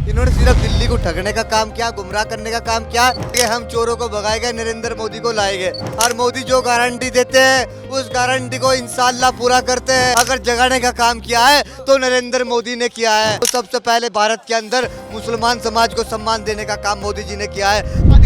इन्होंने सिर्फ दिल्ली को ठगने का काम किया, गुमराह करने का काम किया कि हम चोरों को भगाएंगे, नरेंद्र मोदी को लाएंगे। और मोदी जो गारंटी देते हैं उस गारंटी को इंशाल्लाह पूरा करते हैं। अगर जगाने का काम किया है तो नरेंद्र मोदी ने किया है। तो सबसे पहले भारत के अंदर मुसलमान समाज को सम्मान देने का काम मोदी जी ने किया है।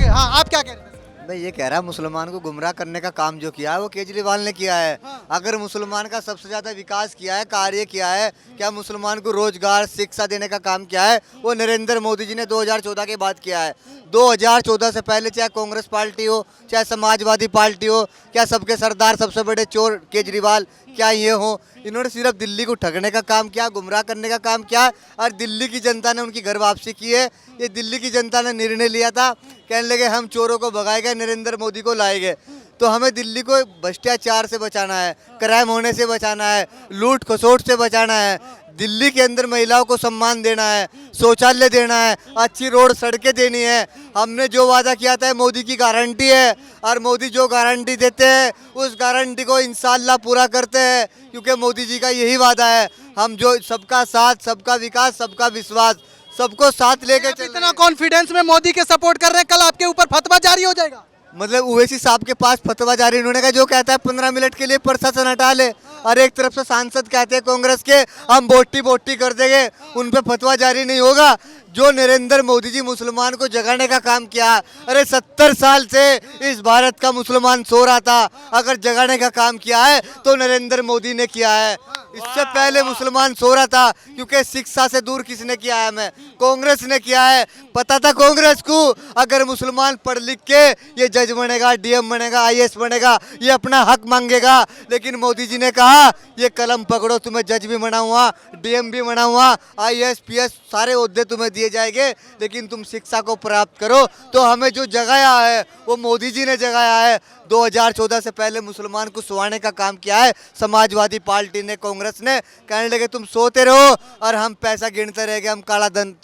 हाँ, आप क्या कह रहे हैं? मैं ये कह रहा मुसलमान को गुमराह करने का काम जो किया है वो केजरीवाल ने किया है। अगर मुसलमान का सबसे ज्यादा विकास किया है, कार्य किया है, क्या मुसलमान को रोजगार शिक्षा देने का काम किया है, वो नरेंद्र मोदी जी ने 2014 के बाद किया है। 2014 से पहले चाहे कांग्रेस पार्टी हो, चाहे समाजवादी पार्टी हो, क्या सबके सरदार सबसे बड़े चोर केजरीवाल क्या ये हो, इन्होंने सिर्फ दिल्ली को ठगने का काम किया, गुमराह करने का काम किया। और दिल्ली की जनता ने उनकी घर वापसी की है। ये दिल्ली की जनता ने निर्णय लिया था, कहने लगे हम चोरों को भगाएंगे, नरेंद्र मोदी को लाएंगे। तो हमें दिल्ली को भ्रष्टाचार से बचाना है, क्राइम होने से बचाना है, लूट खसोट से बचाना है, दिल्ली के अंदर महिलाओं को सम्मान देना है, शौचालय देना है, अच्छी रोड सड़कें देनी है। हमने जो वादा किया था मोदी की गारंटी है, और मोदी जो गारंटी देते हैं उस गारंटी को इंशाल्लाह पूरा करते हैं, क्योंकि मोदी जी का यही वादा है। हम जो सबका साथ, सबका विकास, सबका विश्वास, सबको साथ लेके आप इतना कॉन्फिडेंस में मोदी के सपोर्ट कर रहे हैं, कल आपके ऊपर फतवा जारी हो जाएगा। मतलब ओवैसी साहब के पास फतवा जारी, उन्होंने कहा जो कहता है 15 मिनट के लिए प्रशासन हटा ले, और एक तरफ से सांसद कहते हैं कांग्रेस के हम बोटी बोटी कर देंगे, उन पे फतवा जारी नहीं होगा। जो नरेंद्र मोदी जी मुसलमान को जगाने का काम किया, अरे 70 साल से इस भारत का मुसलमान सो रहा था। अगर जगाने का काम किया है तो नरेंद्र मोदी ने किया है। इससे पहले मुसलमान सो रहा था, क्योंकि शिक्षा से दूर किसने किया है? हमें कांग्रेस ने किया है। पता था कांग्रेस को अगर मुसलमान पढ़ लिख के ये जज बनेगा, डीएम बनेगा, आईएएस बनेगा, ये अपना हक मांगेगा। लेकिन मोदी जी ने कहा ये कलम पकड़ो, तुम्हें जज भी बनाऊंगा, डीएम भी बनाऊंगा, आईएएस पीएस सारे ओहदे तुम्हें दिए जाएंगे, लेकिन तुम शिक्षा को प्राप्त करो। तो हमें जो जगाया है वो मोदी जी ने जगाया है। 2014 से पहले मुसलमान को सुवाने का काम किया है समाजवादी पार्टी ने, कांग्रेस ने। कहने लगे तुम सोते रहो और हम पैसा गिनते रहेंगे, हम काला धन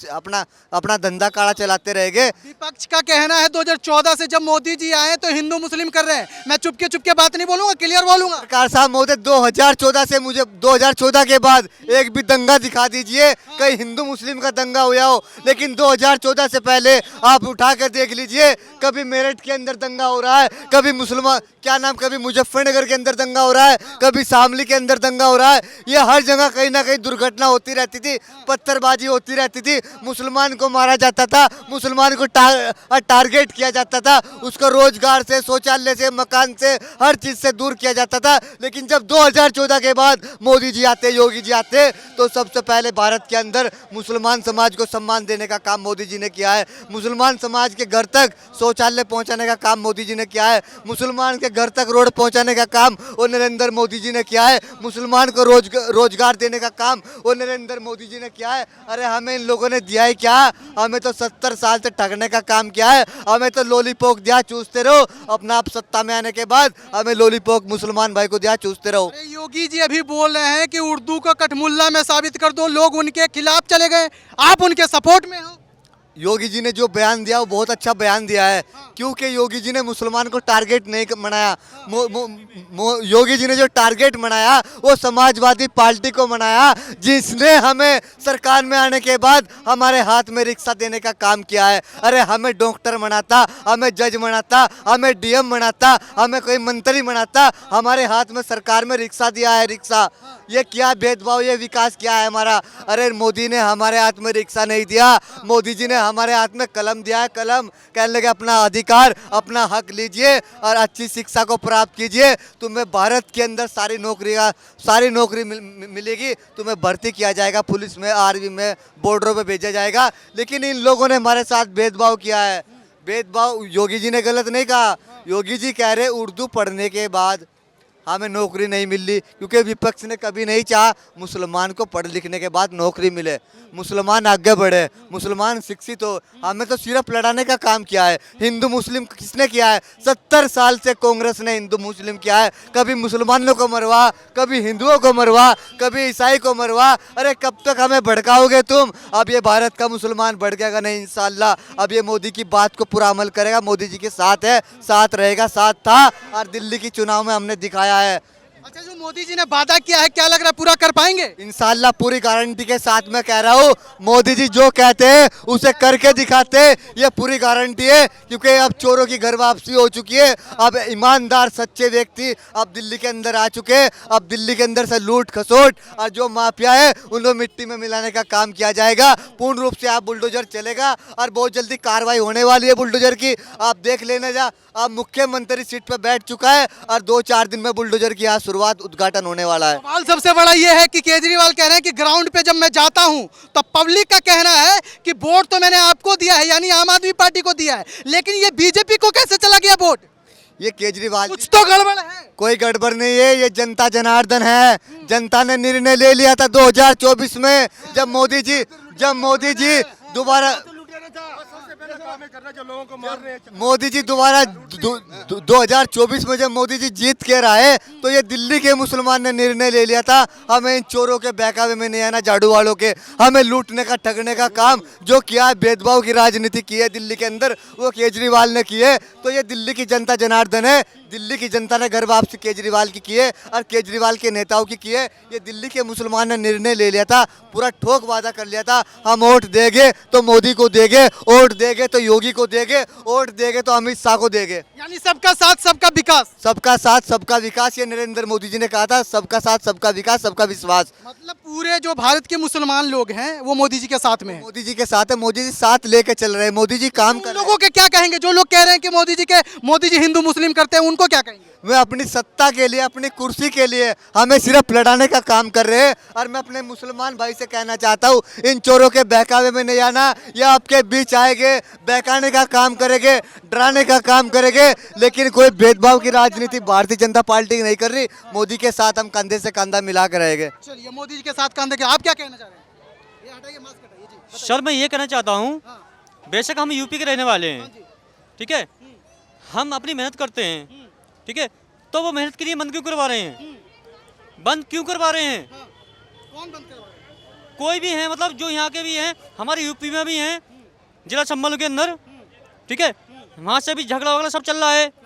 अपना धंधा काला चलाते रहेंगे। विपक्ष का कहना है 2014 से जब मोदी जी आए तो हिंदू मुस्लिम कर रहे हैं। मैं चुपके बात नहीं बोलूंगा, क्लियर बोलूंगा। सरकार साहब मोदी 2014 से मुझे 2014 के बाद एक भी दंगा दिखा दीजिए, कहीं हिंदू मुस्लिम का दंगा हुआ हो। लेकिन 2014 से पहले आप उठा कर देख लीजिए, कभी मेरठ के अंदर दंगा हो रहा है, कभी मुसलमान कभी मुजफ्फरनगर के अंदर दंगा हो रहा है, कभी शामली के अंदर दंगा हो रहा है। ये हर जगह कहीं ना कहीं दुर्घटना होती रहती थी, पत्थरबाजी होती रहती थी, मुसलमान को मारा जाता था, मुसलमान को टारगेट किया जाता था, उसको रोजगार से, शौचालय से, मकान से, हर चीज से दूर किया जाता था। लेकिन जब 2014 के बाद मोदी जी आते, योगी जी आते, तो सबसे पहले भारत के अंदर मुसलमान समाज को सम्मान देने का काम मोदी जी ने किया है। मुसलमान समाज के घर तक शौचालय पहुंचाने का काम मोदी जी ने किया है। मुसलमान के घर तक रोड पहुंचाने का काम वो नरेंद्र मोदी जी ने किया है। मुसलमान को रोजगार देने का काम वो नरेंद्र मोदी जी ने किया है। अरे हमें इन लोगों ने दिया है क्या? हमें तो 70 साल से ठगने का काम किया है। हमें तो लॉलीपॉप दिया, चूसते रहो। अपना आप सत्ता में आने के बाद हमें लॉलीपॉप मुसलमान भाई को दिया, चूसते रहो। योगी जी अभी बोल रहे हैं कि उर्दू को कठमुल्ला में साबित कर दो, लोग उनके खिलाफ चले गए, आप उनके सपोर्ट में हो। योगी जी ने जो बयान दिया वो बहुत अच्छा बयान दिया है, क्योंकि योगी जी ने मुसलमान को टारगेट नहीं बनाया। योगी जी ने जो टारगेट बनाया वो समाजवादी पार्टी को बनाया, जिसने हमें सरकार में आने के बाद हमारे हाथ में रिक्शा देने का काम किया है। अरे हमें डॉक्टर बनाता, हमें जज बनाता, हमें डीएम बनाता, हमें कोई मंत्री बनाता, हमारे हाथ में सरकार में रिक्शा दिया है। रिक्शा ये क्या भेदभाव, ये विकास क्या है हमारा? अरे मोदी ने हमारे हाथ में रिक्शा नहीं दिया, मोदी जी ने हमारे हाथ में कलम दिया है। कलम कहने लगे अपना अधिकार, अपना हक लीजिए और अच्छी शिक्षा को प्राप्त कीजिए। तुम्हें भारत के अंदर सारी नौकरी मिलेगी, तुम्हें भर्ती किया जाएगा, पुलिस में, आर्मी में, बॉर्डरों पे भेजा जाएगा। लेकिन इन लोगों ने हमारे साथ भेदभाव किया है। भेदभाव योगी जी ने गलत नहीं कहा। योगी जी कह रहे उर्दू पढ़ने के बाद हमें नौकरी नहीं मिल रही, क्योंकि विपक्ष ने कभी नहीं चाहा मुसलमान को पढ़ लिखने के बाद नौकरी मिले, मुसलमान आगे बढ़े, मुसलमान शिक्षित हो। हमें तो सिर्फ लड़ाने का काम किया है। हिंदू मुस्लिम किसने किया है? 70 साल से कांग्रेस ने हिंदू मुस्लिम किया है। कभी मुसलमानों को मरवा, कभी हिंदुओं को मरवा, कभी ईसाई को मरवा। अरे कब तक हमें भड़काओगे तुम? अब ये भारत का मुसलमान भड़केगा नहीं इंशाल्लाह। अब ये मोदी की बात को पूरा अमल करेगा, मोदी जी के साथ है, साथ रहेगा, साथ था, और दिल्ली की चुनाव में हमने दिखाया है। अच्छा, जो मोदी जी ने वादा किया है, क्या लग रहा है पूरा कर पाएंगे? इंशाल्लाह पूरी गारंटी के साथ मैं कह रहा हूँ, मोदी जी जो कहते हैं उसे करके दिखाते हैं, ये पूरी गारंटी है। क्योंकि अब चोरों की घर वापसी हो चुकी है, अब ईमानदार सच्चे व्यक्ति अब दिल्ली के अंदर आ चुके हैं। अब दिल्ली के अंदर से लूट खसोट और जो माफिया है उनको मिट्टी में मिलाने का काम किया जाएगा। पूर्ण रूप से आप बुलडोजर चलेगा और बहुत जल्दी कार्रवाई होने वाली है बुलडोजर की। आप देख लेना, जा अब मुख्यमंत्री सीट पर बैठ चुका है और 2-4 दिन में बुलडोजर की यहाँ शुरुआत उद्घाटन होने वाला है। सवाल सबसे बड़ा ये है कि केजरीवाल कह रहे हैं कि ग्राउंड पे जब मैं जाता हूं तो पब्लिक का कहना है कि वोट तो मैंने आपको दिया है, यानी आम आदमी पार्टी को दिया है, लेकिन ये बीजेपी को कैसे चला गया वोट? ये केजरीवाल, कुछ तो गड़बड़ है। कोई गड़बड़ नहीं है, ये जनता जनार्दन है। जनता ने निर्णय ले लिया था 2024 में, जब मोदी जी दोबारा मोदी जी दोबारा 2024 में जब मोदी जी जीत के आए तो ये दिल्ली के मुसलमान ने निर्णय ले लिया था, हमें इन चोरों के बहकावे में नहीं आना, झाड़ू वालों के, हमें लूटने का ठगने का काम जो किया है, भेदभाव की राजनीति की है दिल्ली के अंदर, वो केजरीवाल ने की है। तो ये दिल्ली की जनता जनार्दन है, दिल्ली की जनता ने घर वापसी केजरीवाल की है और केजरीवाल के नेताओं की है। ये दिल्ली के मुसलमान ने निर्णय ले लिया था, पूरा ठोक वादा कर लिया था, हम वोट देंगे तो मोदी को देंगे, वोट देंगे तो योगी को देंगे, वोट देंगे तो अमित शाह को देंगे। यानी सबका साथ सबका विकास। सबका साथ सबका विकास, ये नरेंद्र मोदी जी ने कहा था, सबका साथ सबका विकास सबका विश्वास। मतलब पूरे जो भारत के मुसलमान लोग हैं वो मोदी जी के साथ में हैं। मोदी जी के साथ है, मोदी जी साथ लेके चल रहे हैं, मोदी जी काम कर उन रहे हैं। लोगों के क्या कहेंगे जो लोग कह रहे हैं कि मोदी जी हिंदू मुस्लिम करते हैं, उनको क्या कहेंगे? वे अपनी सत्ता के लिए, अपनी कुर्सी के लिए हमें सिर्फ लड़ाने का काम कर रहे हैं। और मैं अपने मुसलमान भाई से कहना चाहता हूँ, इन चोरों के बहकावे में नहीं आना, ये आपके बीच आएंगे, बहकाने का काम करेंगे, डराने का काम करेंगे, लेकिन कोई भेदभाव की राजनीति भारतीय जनता पार्टी नहीं कर रही। मोदी के साथ हम कंधे से कंधा मिला कर रहेंगे। चलिए, मोदी जी के साथ कंधे के, आप क्या कहना चाह रहे हैं? ये हटाइए, मास्क हटाइए जी, बताइए। सर मैं ये कहना चाहता हूँ, हाँ, बेशक हम यूपी के रहने वाले हाँ हैं, जी, ठीक है, हम अपनी मेहनत करते हैं, ठीक है, तो वो मेहनत के लिए बंद क्यों करवा रहे हैं? बंद क्यों करवा रहे हैं? हाँ। कौन बंद करवा रहे हैं? कोई भी है, मतलब जो यहाँ के भी हैं, हमारे यूपी में भी हैं, जिला संभल के अंदर, ठीक है, वहाँ से भी झगड़ा वगड़ा सब चल रहा है।